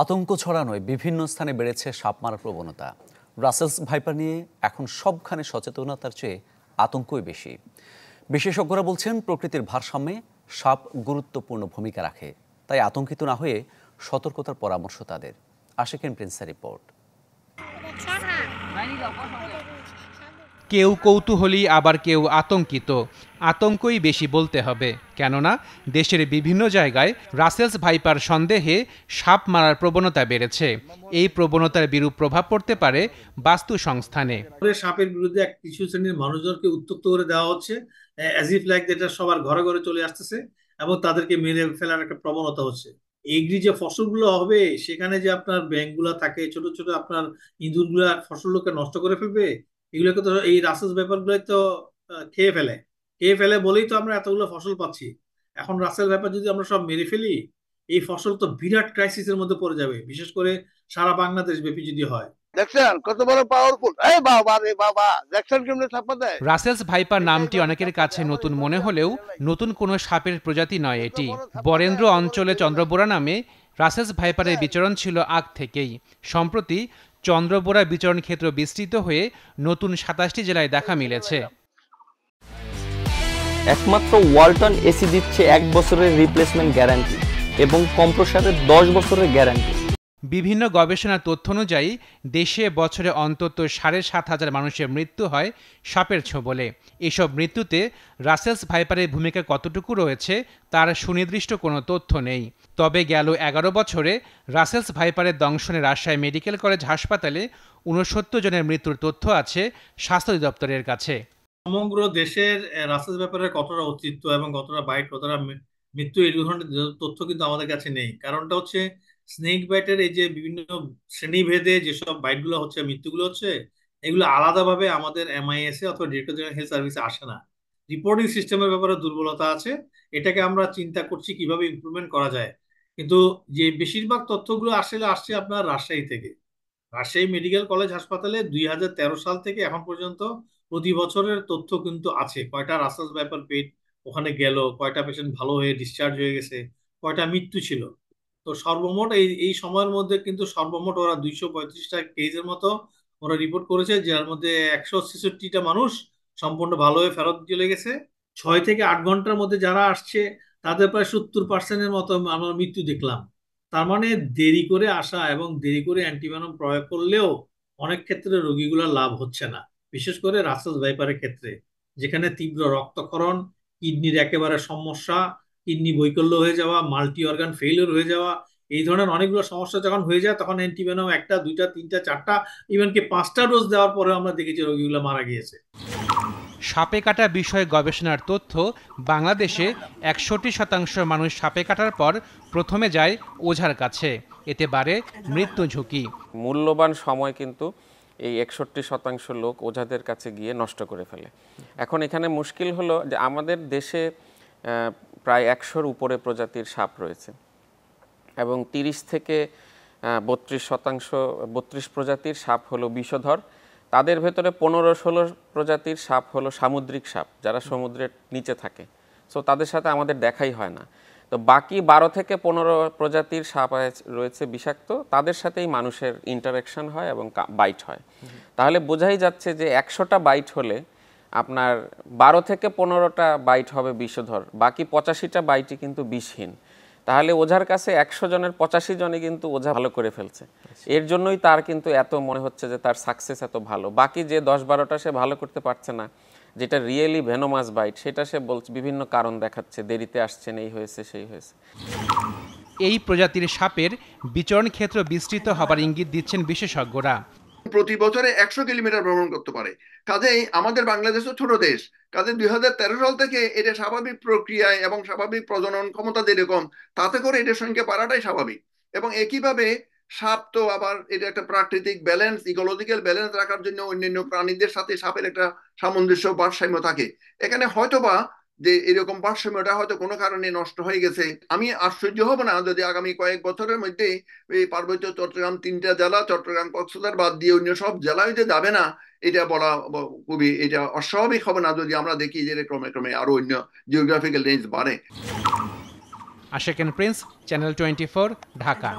আতঙ্ক ছড়ানোয় বিভিন্ন স্থানে বেড়েছে সাপ মারার প্রবণতা। রাসেলস ভাইপার নিয়ে এখন সবখানে সচেতনতার চেয়ে আতঙ্কই বেশি। বিশেষজ্ঞরা বলছেন প্রকৃতির ভারসাম্যে সাপ গুরুত্বপূর্ণ ভূমিকা রাখে, তাই আতঙ্কিত না হয়ে সতর্কতার পরামর্শ তাদের। আশিকিন প্রিন্সের রিপোর্ট। কেউ কৌতূহলী, আবার কেউ আতঙ্কিত। আতঙ্কই বেশি বলতে হবে, কেননা দেশের বিভিন্ন জায়গায় রাসেলস ভাইপার সন্দেহে সাপ মারার প্রবণতা বেড়েছে। এই প্রবণতার বিরূপ প্রভাব পড়তে পারে বাস্তু সংস্থানে। সাপের বিরুদ্ধে কিছু শ্রেণীর মানুষজনকে উত্তক্ত করে দেওয়া হচ্ছে, অ্যাজ ইফ লাইক যেটা সবার ঘরে ঘরে চলে আসতেছে এবং তাদেরকে মেরে ফেলার একটা প্রবণতা হচ্ছে। এগ্রি যে ফসলগুলো হবে সেখানে যে আপনার ব্যাঙগুলা থাকে, ছোট ছোট আপনার ইঁদুরগুলা ফসলগুলোকে নষ্ট করে ফেলবে, এগুলোকে তো এই রাসেলস ব্যাপারগুলোই তো খেয়ে ফেলে বলেই তো আমরা এতগুলো ফসল পাচ্ছি। এখন রাসেল ব্যাপার যদি আমরা সব মেরে ফেলি, এই ফসল তো বিরাট ক্রাইসিসের মধ্যে পড়ে যাবে, বিশেষ করে সারা বাংলাদেশ ব্যাপী যদি হয়। রাসেলস ভাইপার নামটি অনেকের কাছে নতুন মনে হলেও নতুন কোনো সাপের প্রজাতি নয় এটি। বরেন্দ্র অঞ্চলে চন্দ্রবোরা নামে রাসেলস ভাইপারের বিচরণ ছিল আগ থেকেই। সম্প্রতি চন্দ্রবোরা বিচরণ ক্ষেত্র বিস্তৃত হয়ে নতুন ২৭টি জেলায় দেখা মিলেছে। একমাত্র ওয়ালটন এসি দিচ্ছে ১ বছরের রিপ্লেসমেন্ট গ্যারান্টি এবং কম্প্রেসরের ১০ বছরের গ্যারান্টি। বিভিন্ন গবেষণার তথ্য অনুযায়ী দেশে বছরে অন্তত ৭,৫০০ মানুষের মৃত্যু হয় সাপের ছোবলে। এসব মৃত্যুতে রাসেলস ভাইপারের ভূমিকা কতটুকু রয়েছে তার সুনির্দিষ্ট কোনো তথ্য নেই। তবে গেল ১১ বছরে রাসেলস ভাইপারের দংশনে রাজশাহী মেডিকেল কলেজ হাসপাতালে ৬৯ জনের মৃত্যুর তথ্য আছে স্বাস্থ্য অধিদপ্তরের কাছে। সমগ্র দেশের রাসেলস ব্যাপারের কতটা অস্তিত্ব এবং কতটা বাইট, কতটা মৃত্যু, এই ধরনের তথ্য কিন্তু আমাদের কাছে নেই। কারণটা হচ্ছে স্নেক বাইটের এই যে বিভিন্ন শ্রেণীভেদে যেসব বাইটগুলো হচ্ছে, মৃত্যুগুলো হচ্ছে, এগুলো আলাদাভাবে আমাদের MIS অথবা ডিরেক্টর জেনারেল হেলথ সার্ভিসে আসে না। রিপোর্টিং সিস্টেমের ব্যাপারে দুর্বলতা আছে, এটাকে আমরা চিন্তা করছি কিভাবে ইমপ্রুভমেন্ট করা যায়। কিন্তু যে বেশিরভাগ তথ্যগুলো আসছে আপনার রাজশাহী থেকে। রাজশাহী মেডিকেল কলেজ হাসপাতালে ২০১৩ সাল থেকে এখন পর্যন্ত প্রতি বছরের তথ্য কিন্তু আছে, কয়টা রাসেলস ভাইপার পেট ওখানে গেল, কয়টা পেশেন্ট ভালো হয়ে ডিসচার্জ হয়ে গেছে, কয়টা মৃত্যু ছিল। তো সর্বমোট এই সময়ের মধ্যে কিন্তু সর্বমোট ওরা ২৩৫টা কেসের মতো ওরা রিপোর্ট করেছে, যার মধ্যে ১৬৬টা মানুষ সম্পূর্ণ ভালো হয়ে ফেরত চলে গেছে। ৬ থেকে ৮ ঘন্টার মধ্যে যারা আসছে তাদের প্রায় ৭০%-এর মতো আমরা মৃত্যু দেখলাম। তার মানে দেরি করে আসা এবং দেরি করে অ্যান্টিভেনম প্রয়োগ করলেও অনেক ক্ষেত্রে রোগীগুলোর লাভ হচ্ছে না, বিশেষ করে রাসেলস ভাইপারের ক্ষেত্রে, যেখানে তীব্র রক্তক্ষরণ, কিডনির একেবারে সমস্যা, কিডনি বৈকল্য হয়ে যাওয়া, মাল্টি অর্গান ফেইলিওর হয়ে যাওয়া, এই ধরনের অনেকগুলো সমস্যা যখন হয়ে যায় তখন অ্যান্টিভেনম ১টা ২টা ৩টা ৪টা ইভেনকি ৫টা ডোজ দেওয়ার পরে আমরা দেখেছি রোগীগুলো মারা গিয়েছে। সাপে কাটা বিষয়ে গবেষণার তথ্য, বাংলাদেশে ৬১% মানুষ সাপে কাটার পর প্রথমে যায় ওঝার কাছে, এতে বাড়ে মৃত্যু ঝুঁকি। মূল্যবান সময় কিন্তু এই ৬১% লোক ওঝাদের কাছে গিয়ে নষ্ট করে ফেলে। এখন এখানে মুশকিল হলো যে আমাদের দেশে প্রায় ১০০-র উপরে প্রজাতির সাপ রয়েছে এবং ৩০ থেকে ৩২ প্রজাতির সাপ হলো বিষধর। তাদের ভেতরে ১৫-১৬ প্রজাতির সাপ হলো সামুদ্রিক সাপ, যারা সমুদ্রের নিচে থাকে, সো তাদের সাথে আমাদের দেখাই হয় না। তো বাকি ১২ থেকে ১৫ প্রজাতির সাপ রয়েছে বিষাক্ত, তাদের সাথেই মানুষের ইন্টারাকশন হয় এবং বাইট হয়। তাহলে বোঝাই যাচ্ছে যে ১০০টা বাইট হলে আপনার ১২ থেকে ১৫টা বাইট হবে বিষধর, বাকি ৮৫টা বাইটই কিন্তু বিষহীন। তাহলে ওঝার কাছে ১০০ জনের ৮৫ জনই কিন্তু ওঝা ভালো করে ফেলছে। এর জন্যই তার কিন্তু এত মনে হচ্ছে যে তার সাকসেস এত ভালো। বাকি যে ১০-১২টা সে ভালো করতে পারছে না, যেটা রিয়েলি ভেনোমাস বাইট, সেটা সে বলছে বিভিন্ন কারণ দেখাচ্ছে, দেরিতে আসছেন, এই হয়েছে সেই হয়েছে। এই প্রজাতির সাপের বিচরণ ক্ষেত্র বিস্তৃত হবার ইঙ্গিত দিচ্ছেন বিশেষজ্ঞরা। প্রতি বছরে ১০০ কিলোমিটার ভ্রমণ করতে পারে। কাজেই আমাদের বাংলাদেশ তো ছোট দেশ, কাজে ২০১৩ সাল থেকে এটা স্বাভাবিক প্রক্রিয়ায় এবং স্বাভাবিক প্রজনন ক্ষমতা যেরকম, তাতে করে এটার সংখ্যা বাড়াটাই স্বাভাবিক। এবং একইভাবে সাপ তো আবার এটা একটা প্রাকৃতিক ব্যালেন্স, ইকোলজিক্যাল ব্যালেন্স রাখার জন্য অন্যান্য প্রাণীদের সাথে সাপের একটা সামঞ্জস্য, ভারসাম্য থাকে। এখানে হয়তোবা যে এরকম ভারসাম্যটা হয়তো কোনো কারণে নষ্ট হয়ে গেছে। আমি আশ্চর্য হব না যদি আগামী কয়েক বছরের মধ্যে এই পার্বত্য চট্টগ্রাম ৩টা জেলা, চট্টগ্রাম কক্সবাজার বাদ দিয়ে অন্য সব জেলায় যে যাবে না, এটা বলা খুবই এটা অস্বাভাবিক হবে না যদি আমরা দেখি যে ক্রমে ক্রমে আরো অন্য জিওগ্রাফিক্যাল রেঞ্জ বাড়ে। Ashikin Prince, channel 24, Dhaka.